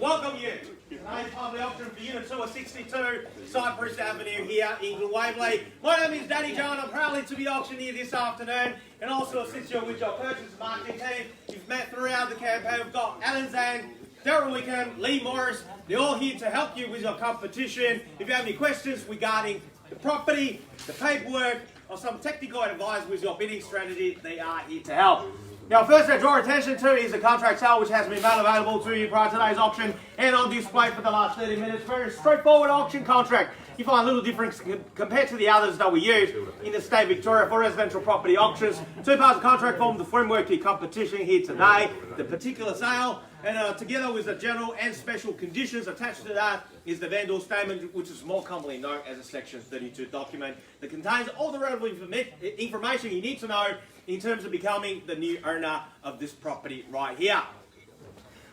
Welcome you. Today's public auction for Unit 2 of 62 Cypress Avenue here in Glen Waverley. My name is Zhang. I'm proudly to be auctioneer this afternoon and also assist you with your purchase and marketing team. You've met throughout the campaign. We've got Zhang, Darryl Wickham, Lee Morris. They're all here to help you with your competition. If you have any questions regarding the property, the paperwork, or some technical advice with your bidding strategy, they are here to help. Now, first I draw attention to is the contract sale, which has been made available to you prior to today's auction and on display for the last 30 minutes. Very straightforward auction contract. You find a little difference compared to the others that we use in the state of Victoria for residential property auctions. Two parts of contract form the framework to your competition here today. The particular sale, and together with the general and special conditions attached to that is the vendor statement, which is more commonly known as a Section 32 document that contains all the relevant information you need to know in terms of becoming the new owner of this property right here.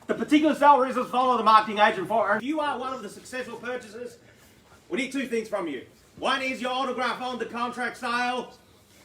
The particular sale reasons follow the marketing agent for. If you are one of the successful purchasers, we need two things from you. One is your autograph on the contract sale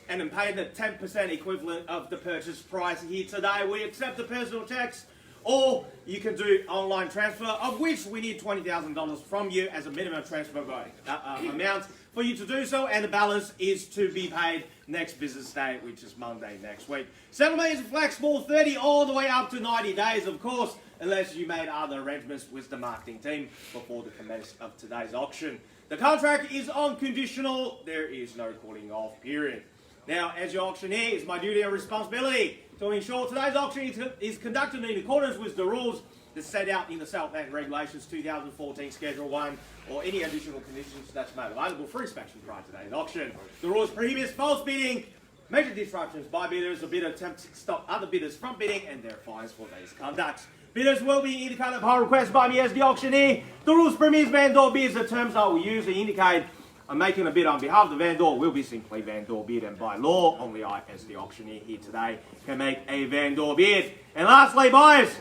and then pay the 10% equivalent of the purchase price here today. We accept the personal checks, or you can do online transfer, of which we need $20,000 from you as a minimum transfer amount for you to do so, and the balance is to be paid next business day, which is Monday next week. Settlement is flexible, 30 all the way up to 90 days, of course, unless you made other arrangements with the marketing team before the commence of today's auction. The contract is unconditional. There is no calling off period. Now, as your auctioneer, it's my duty and responsibility to ensure today's auction is conducted in accordance with the rules that's set out in the South Land Regulations 2014 Schedule 1 or any additional conditions that's made available for inspection prior to today's auction. The rules prohibit false bidding, major disruptions by bidders or bidder attempts to stop other bidders from bidding, and there are fines for these conducts. Bidders will be indicated upon request by me as the auctioneer. The rules permit vendor bids. The terms I will use to indicate I'm making a bid on behalf of the vendor will be simply vendor bid, and by law, only I, as the auctioneer here today, can make a vendor bid. And lastly, buyers,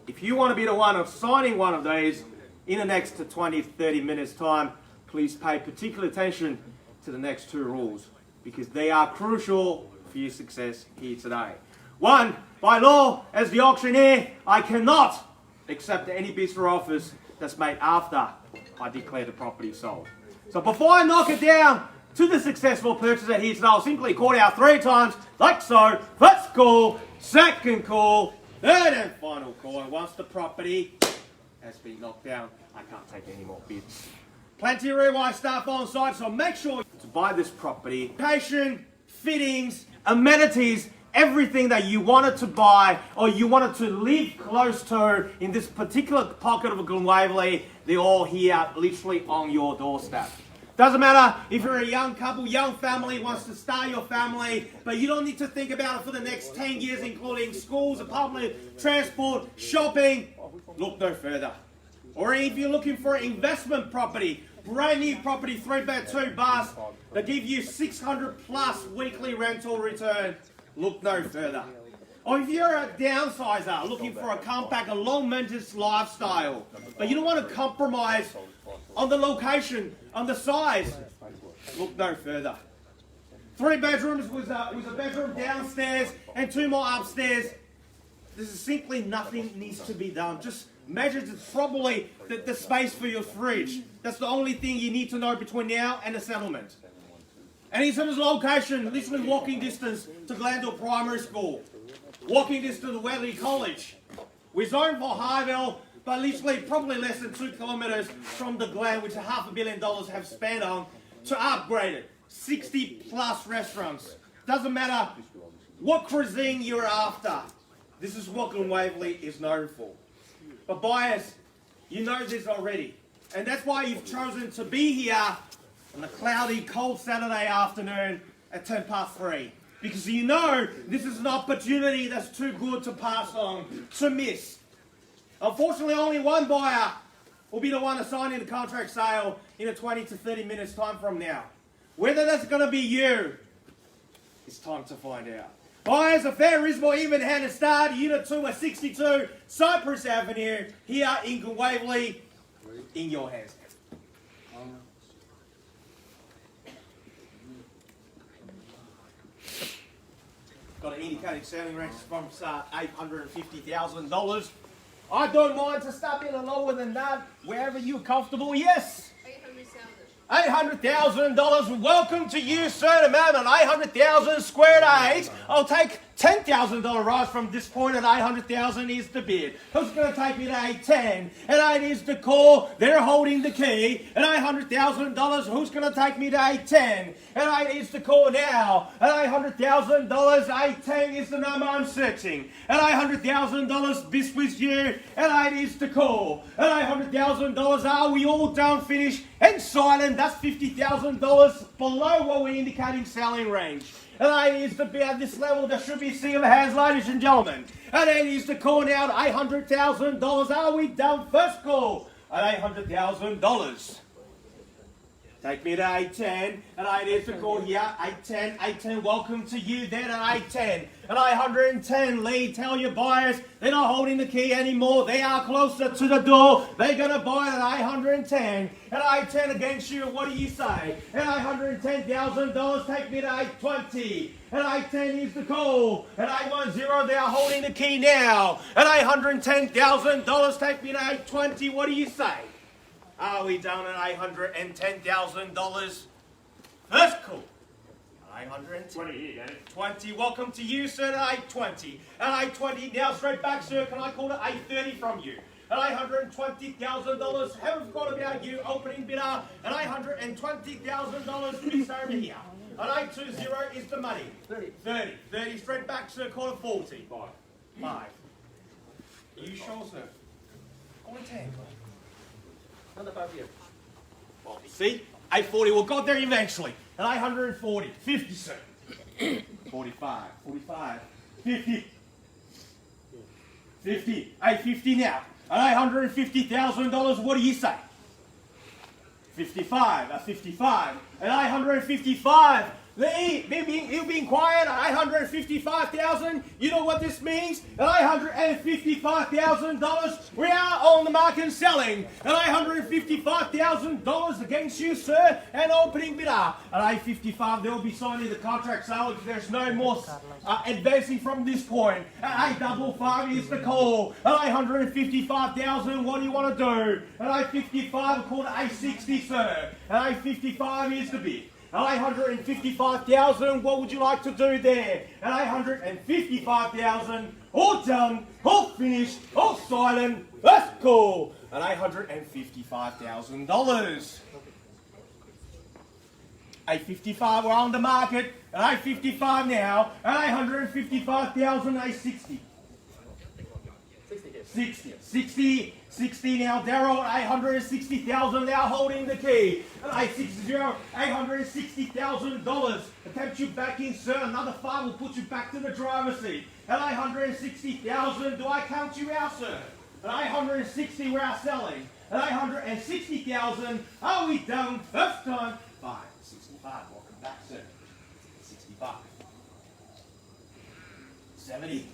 if you want to be the one of signing one of these in the next 20-30 minutes time, please pay particular attention to the next two rules, because they are crucial for your success here today. One, by law, as the auctioneer, I cannot accept any bids or offers that's made after I declare the property sold. So before I knock it down to the successful purchaser here today, I'll simply call out 3 times, like so. First call, second call, third and final call. And once the property has been knocked down, I can't take any more bids. Plenty of rewind staff on site, so make sure to buy this property. Location, fittings, amenities, everything that you wanted to buy or you wanted to live close to in this particular pocket of Glen Waverley, they're all here literally on your doorstep. Doesn't matter if you're a young couple, young family, wants to start your family, but you don't need to think about it for the next 10 years, including schools, public transport, shopping. Look no further. Or if you're looking for an investment property, brand new property, 3-bed, 2 baths, that give you 600 plus weekly rental return, look no further. Or if you're a downsizer looking for a compact, a low maintenance lifestyle, but you don't want to compromise on the location, on the size, look no further. 3 bedrooms with a bedroom downstairs and 2 more upstairs. This is simply nothing needs to be done. Just measure probably the space for your fridge. That's the only thing you need to know between now and the settlement. And in terms of location, literally walking distance to Glandale Primary School, walking distance to Wesley College. We're zoned for Highville, but literally probably less than 2 kilometres from the Glen, which $500 million have spent on to upgrade it. 60 plus restaurants. Doesn't matter what cuisine you're after. This is what Glen Waverley is known for. But buyers, you know this already. And that's why you've chosen to be here on a cloudy, cold Saturday afternoon at 3:10. Because you know this is an opportunity that's too good to pass on, to miss. Unfortunately, only one buyer will be the one assigning the contract sale in a 20 to 30 minutes time from now. Whether that's going to be you, it's time to find out. Buyers, a fair, reasonable, even-handed start. Unit 2 of 62 Cypress Avenue here in Glen Waverley. In your hands. Got an indicated selling range from $850,000 I don't mind to step in a lower than that, wherever you're comfortable. Yes. 800,000. $800,000. Welcome to you, sir, ma'am, at 800,000 squared eight. I'll take $10,000 rise from this point at 800,000 is the bid. Who's going to take me to 810? And 8 is the call. They're holding the key. At $800,000, who's going to take me to 810? And 8 is the call now. At $800,000, 810 is the number I'm searching. At $800,000, this was you. And 8 is the call. At $800,000, are we all done, finished, and silent? That's $50,000 below what we're indicating selling range. And 8 is to be at this level. There should be single hands, ladies and gentlemen. And 8 is to call now at $800,000. Are we done? First call at $800,000. Take me to 810, and 8 is the call here. 810, 810. Welcome to you then at 810. At 810, Lee, tell your buyers they're not holding the key anymore. They are closer to the door. They're going to buy it at 810. At 810 against you, what do you say? At $810,000, take me to 820. At 810 is the call. At 810, they are holding the key now. At $810,000, take me to 820. What do you say? Are we done at $810,000? First call. 820. Welcome to you, sir, at 820. At 820, now straight back, sir. Can I call it 830 from you? At $820,000, haven't forgot about you, opening bidder. At $820,000, please over here. At 820 is the money. 30 straight back, sir. Call it 40. 5. Are you sure, sir? Call it 10. Another 5 here. Well, see? 840. We'll got there eventually. At 840. 50, sir. 45. 50. 850 now. At $850,000, what do you say? 55. At 55. At 855. You've been quiet at $855,000. You know what this means? At $855,000, we are on the market selling. At $855,000 against you, sir, and opening bidder. At $855, they will be signing the contract, so there's no more advancing from this point. At $855 is the call. At $855,000, what do you want to do? At $855, call to $860, sir. At $855 is the bid. At $855,000, what would you like to do there? At $855,000, all done, all finished, all silent, let's go. At $855,000. $855, we're on the market. At $855 now. At $855,000, $860. 60 now. Darryl, $860,000 now holding the key. At $860,000. Attempt you back in, sir. Another 5 will put you back to the driver's seat. At $860,000, do I count you out, sir? At $860, we are selling. At $860,000, are we done? First time. 65. Welcome back, sir. 65. 70.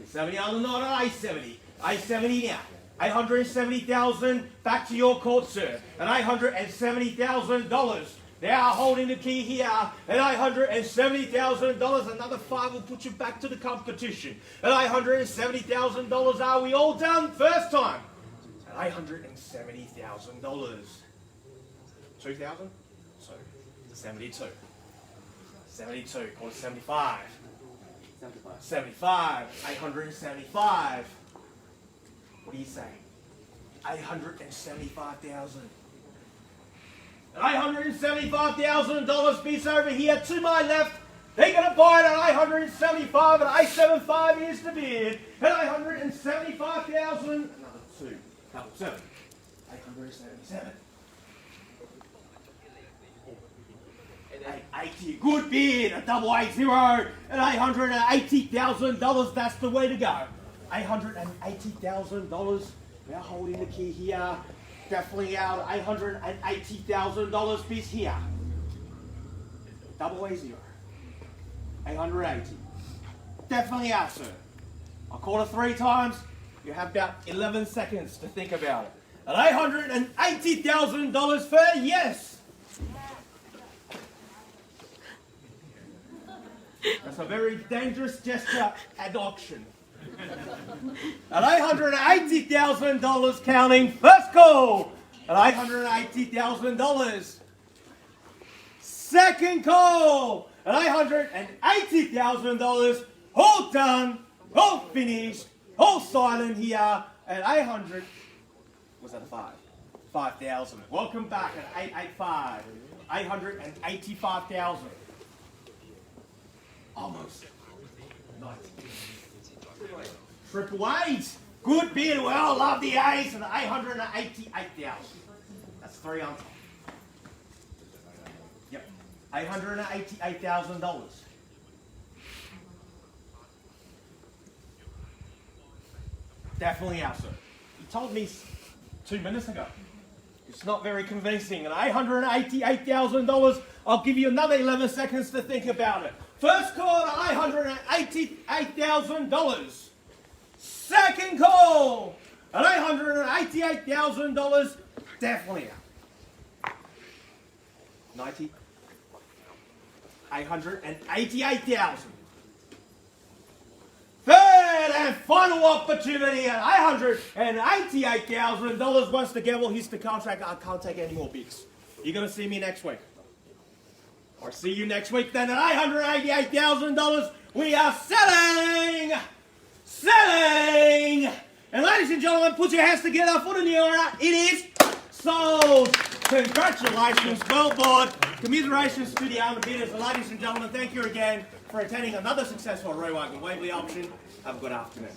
70 on the knot at 870. 870 now. 870,000. Back to your court, sir. At $870,000. They are holding the key here. At $870,000. Another 5 will put you back to the competition. At $870,000. Are we all done? First time. At $870,000. 2,000? So, 72. 72. Call it 75. 75. 875. What do you say? 875,000. $875,000 piece over here to my left. They're going to buy it at 875, and 875 is the bid. At 875,000. Another 2. Double 7. 877. 880. Good bid. A double 80. At $880,000. That's the way to go. $880,000. We're holding the key here. Definitely out. $880,000 piece here. Double 80. 880. Definitely out, sir. I'll call it 3 times. You have about 11 seconds to think about it. At $880,000 for yes. That's a very dangerous gesture at auction. At $880,000 counting. First call at $880,000. Second call at $880,000. All done, all finished, all silent here at 800. Was that a 5? 5,000. Welcome back at 885. 885,000. Almost. 90. Triple eight. Good bid. Well, love the A's and 888,000. That's 3 on top. Yep. $888,000. Definitely out, sir. You told me 2 minutes ago. It's not very convincing. And $888,000, I'll give you another 11 seconds to think about it. First call at $888,000. Second call at $888,000. Definitely out. 90. 888,000. Third and final opportunity at $888,000. Once the gavel hits the contract, I can't take any more bids. You're going to see me next week. Or see you next week then at $888,000. We are selling! Selling! And ladies and gentlemen, put your hands together for the new owner. It is sold! Congratulations, well bought. Commiserations to the owner bidders. And ladies and gentlemen, thank you again for attending another successful Glen Waverley auction. Have a good afternoon.